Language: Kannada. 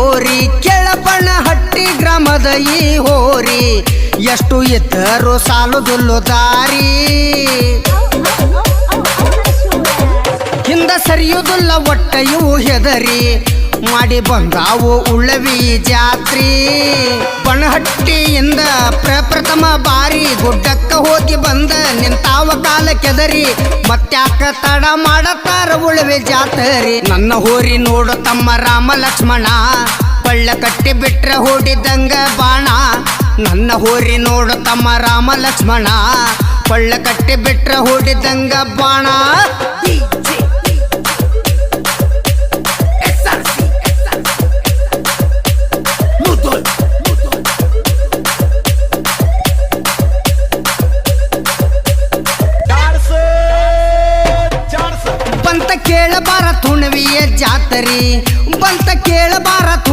ಹೋರಿ ಕೆಳಪಣ ಹಟ್ಟಿ ಗ್ರಾಮದ ಈ ಹೋರಿ ಎಷ್ಟು ಇದ್ದರು ಸಾಲುದುಲ್ಲು ದಾರಿ ಹಿಂದ ಸರಿಯುವುದಿಲ್ಲ ಒಟ್ಟ ಇವು ಹೆದರಿ ಮಾಡಿ ಬಂದಾವು ಉಳ್ಳವಿ ಜಾತ್ರಿ ಬಣಹಟ್ಟಿಯಿಂದ ಪ್ರಪ್ರಥಮ ಬಾರಿ ಗುಡ್ಡಕ್ಕ ಹೋಗಿ ಬಂದ ನಿಂತಾವ ಕಾಲ ಕೆದರಿ ಮತ್ತ್ಯಾಕ ತಡ ಮಾಡತಾರ ಉಳವಿ ಜಾತ್ರಿ ನನ್ನ ಹೋರಿ ನೋಡು ತಮ್ಮ ರಾಮ ಲಕ್ಷ್ಮಣ ಬಳ್ಳ ಕಟ್ಟಿ ಬಿಟ್ರೆ ಹೊಡಿದಂಗ ಬಾಣ ನನ್ನ ಹೋರಿ ನೋಡು ತಮ್ಮ ರಾಮ ಲಕ್ಷ್ಮಣ ಬಳ್ಳ ಕಟ್ಟಿ ಬಿಟ್ರೆ ಹೊಡಿದಂಗ ಬಾಣ ಕೇಳಬಾರ ತುಣವಿಯ ಜಾತರಿ